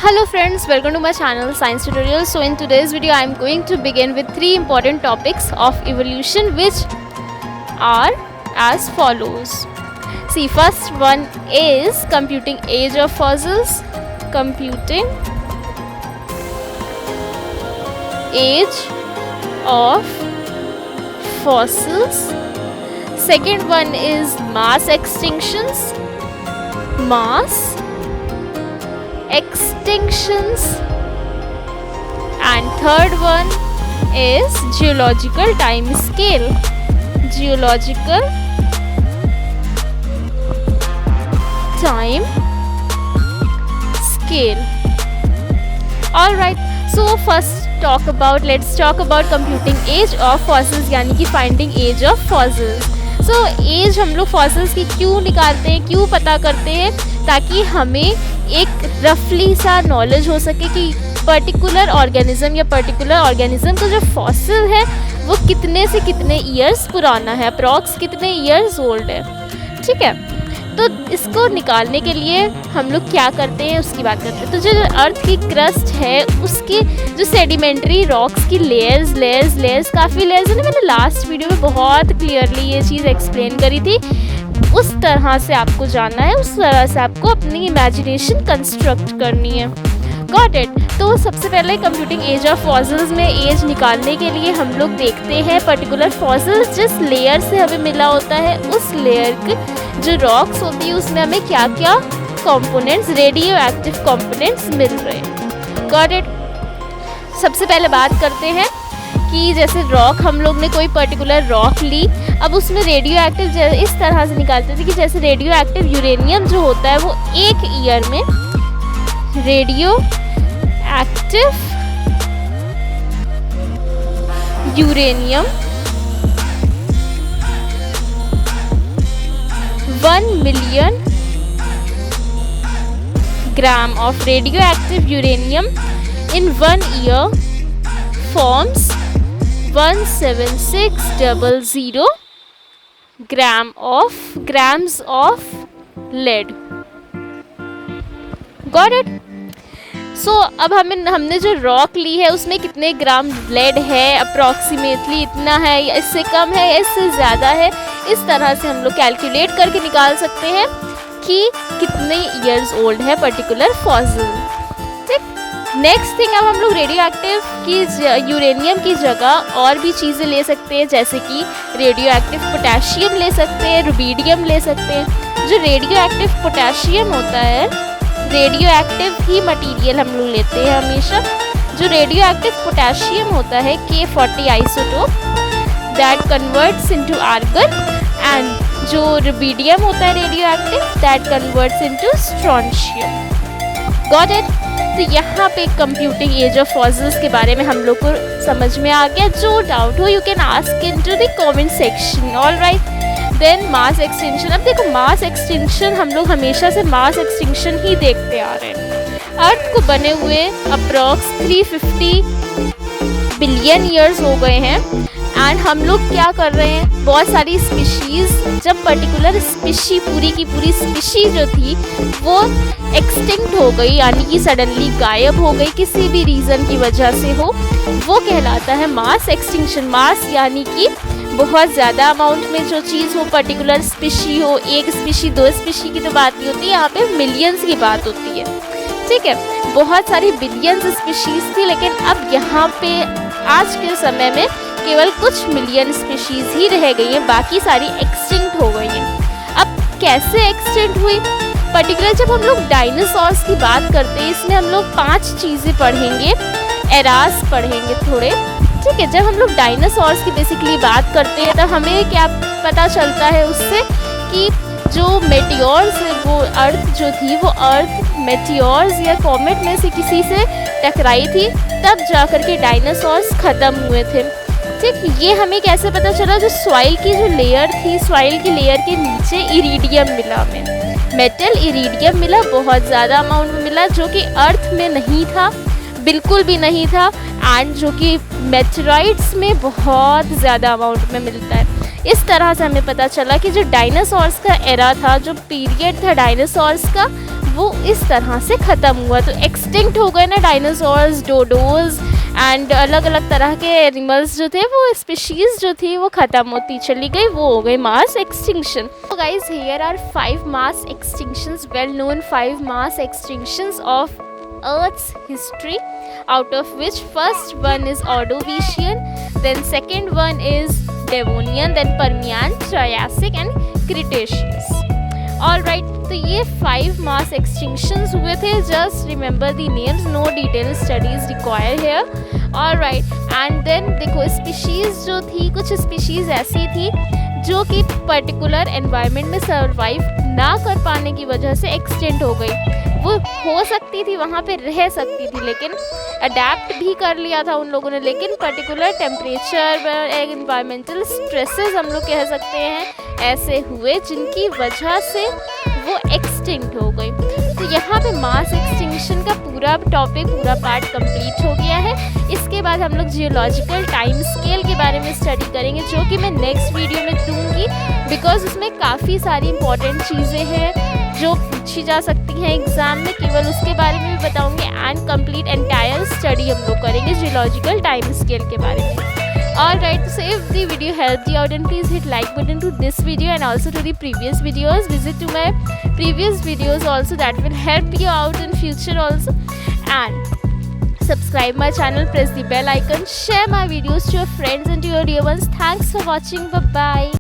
Hello friends, welcome to my channel Science Tutorial. So in today's video I am going to begin with three important topics of evolution, which are as follows. See, first one is computing age of fossils. Computing age of fossils. Second one is mass extinctions. Mass extinctions. And third one is geological time scale. Geological time scale. Alright, so first let's talk about computing age of fossils, यानी कि finding age of fossils. So age हम लोग fossils की क्यों निकालते हैं, क्यों पता करते हैं, ताकि हमें एक रफली सा नॉलेज हो सके कि पर्टिकुलर ऑर्गेनिज्म या पर्टिकुलर ऑर्गेनिज्म का जो फॉसिल है वो कितने से कितने ईयर्स पुराना है, अप्रॉक्स कितने ईयर्स ओल्ड है. ठीक है, तो इसको निकालने के लिए हम लोग क्या करते हैं उसकी बात करते हैं. तो जो अर्थ की क्रस्ट है उसकी जो सेडिमेंट्री रॉक्स की लेयर्स काफ़ी लेयर्स है ना, मैंने लास्ट वीडियो में बहुत क्लियरली ये चीज़ एक्सप्लेन करी थी. उस तरह से आपको जानना है, उस तरह से आपको अपनी इमेजिनेशन कंस्ट्रक्ट करनी है. Got it. तो सबसे पहले कंप्यूटिंग एज ऑफ फॉसिल्स में एज निकालने के लिए हम लोग देखते हैं पर्टिकुलर फॉसिल्स जिस लेयर से हमें मिला होता है, उस लेयर की जो रॉक्स होती है उसमें हमें क्या क्या कंपोनेंट्स, रेडियो एक्टिव कंपोनेंट्स मिल रहे हैं. Got it. सबसे पहले बात करते हैं कि जैसे रॉक, हम लोग ने कोई पर्टिकुलर रॉक ली, अब उसमें रेडियो एक्टिव इस तरह से निकालते थे कि जैसे रेडियो एक्टिव यूरेनियम जो होता है वो एक ईयर में radio active uranium 1 million gram of radioactive uranium in 1 year forms 17600 grams of lead. Got it? सो अब हमने जो रॉक ली है उसमें कितने ग्राम लेड है, अप्रॉक्सीमेटली इतना है या इससे कम है या इससे ज़्यादा है, इस तरह से हम लोग कैलकुलेट करके निकाल सकते हैं कि कितने ईयर्स ओल्ड है पर्टिकुलर फॉसिल. ठीक. नेक्स्ट थिंग, अब हम लोग रेडियो एक्टिव की यूरेनियम की जगह और भी चीज़ें ले सकते हैं, जैसे कि रेडियो एक्टिव पोटेशियम ले सकते हैं, रुबीडियम ले सकते हैं. जो रेडियो एक्टिव पोटेशियम होता है, रेडियो एक्टिव ही मटेरियल हम लोग लेते हैं हमेशा. जो रेडियो एक्टिव पोटेशियम होता है K40 isotope, that converts into argon, and जो रुबीडियम होता है radio active, that converts into strontium. Got it. तो यहाँ पे कंप्यूटिंग एज ऑफ फॉसिल्स के बारे में हम लोग को समझ में आ गया. जो डाउट हो you can ask into the comment section. Alright. Then mass extinction. अब देखो, मास एक्सटिंक्शन हम लोग हमेशा से मास एक्सटिंक्शन ही देखते आ रहे हैं. अर्थ को बने हुए अप्रॉक्स 350 बिलियन ईयर्स हो गए हैं, एंड हम लोग क्या कर रहे हैं, बहुत सारी स्पीशीज़, जब पर्टिकुलर स्पीशी पूरी की पूरी स्पीशी जो थी वो एक्सटिंक्ट हो गई, यानी कि सडनली गायब हो गई किसी भी रीज़न की वजह से हो, वो कहलाता है मास एक्सटिंक्शन. मास यानी कि बहुत ज़्यादा अमाउंट में जो चीज़ हो, पर्टिकुलर स्पीशी हो, एक स्पीशी दो स्पीशी की तो बात नहीं होती, यहाँ पे मिलियंस की बात होती है. ठीक है, बहुत सारी बिलियंस स्पीशीज़ थी, लेकिन अब यहाँ पे आज के समय में केवल कुछ मिलियन स्पीशीज़ ही रह गई हैं, बाकी सारी एक्सटिंक्ट हो गई हैं. अब कैसे एक्सटिंक्ट हुई, पर्टिकुलर जब हम लोग डायनासोर्स की बात करते हैं, इसमें हम लोग 5 चीज़ें पढ़ेंगे, एरास पढ़ेंगे थोड़े. ठीक है, जब हम लोग डायनासोर्स की बेसिकली बात करते हैं तब हमें क्या पता चलता है उससे कि जो मेटियोर्स है, वो अर्थ जो थी वो अर्थ मेटियोर्स या कॉमेट में से किसी से टकराई थी, तब जाकर के डायनासोर्स ख़त्म हुए थे. ठीक, ये हमें कैसे पता चला, जो सॉइल की जो लेयर थी, सॉइल की लेयर के नीचे इरिडियम मिला, हमें मेटल इरिडियम मिला, बहुत ज़्यादा अमाउंट में मिला, जो कि अर्थ में नहीं था, बिल्कुल भी नहीं था, एंड जो कि मेटेराइट्स में बहुत ज़्यादा अमाउंट में मिलता है. इस तरह से हमें पता चला कि जो डायनासोर्स का एरा था, जो पीरियड था डायनासोर्स का, वो इस तरह से ख़त्म हुआ। तो एक्सटिंक्ट हो गए ना डायनासोर्स, डोडोज एंड अलग अलग तरह के एनिमल्स जो थे, वो स्पीशीज़ जो थी वो ख़त्म होती चली गई, वो हो गई मास एक्सटिंक्शन। तो guys here are 5 mass extinctions, well known 5 mass extinctions of Earth's history, out of which first one is Ordovician, then second one is Devonian, then Permian, Triassic and Cretaceous. Alright, तो ये 5 mass extinctions हुए थे, just remember the names, no detailed studies required here. Alright, and then देखो species जो थी, कुछ species ऐसी थी जो कि पर्टिकुलर एनवायरनमेंट में सर्वाइव ना कर पाने की वजह से एक्सटेंट हो गई। वो हो सकती थी, वहाँ पे रह सकती थी, लेकिन अडेप्ट भी कर लिया था उन लोगों ने, लेकिन पर्टिकुलर टेम्परेचर, एनवायरमेंटल स्ट्रेसेस हम लोग कह सकते हैं ऐसे हुए जिनकी वजह से वो एक्सटिंक्ट हो गई। तो यहाँ पे मास एक्सटिंक्शन का पूरा टॉपिक, पूरा पार्ट कंप्लीट हो गया है। इसके बाद हम लोग जियोलॉजिकल टाइम स्केल के बारे में स्टडी करेंगे, जो कि मैं नेक्स्ट वीडियो में दूंगी, बिकॉज उसमें काफ़ी सारी इंपॉर्टेंट चीज़ें हैं जो पूछी जा सकती हैं एग्जाम में, केवल उसके बारे में भी बताऊंगी। एंड कंप्लीट एंटायर स्टडी हम लोग करेंगे जियोलॉजिकल टाइम स्केल के बारे में। Alright, so if the video helped you out, then please hit like button to this video and also to the previous videos. Visit to my previous videos also, that will help you out in future also. And subscribe my channel, press the bell icon, share my videos to your friends and to your dear ones. Thanks for watching. Bye bye.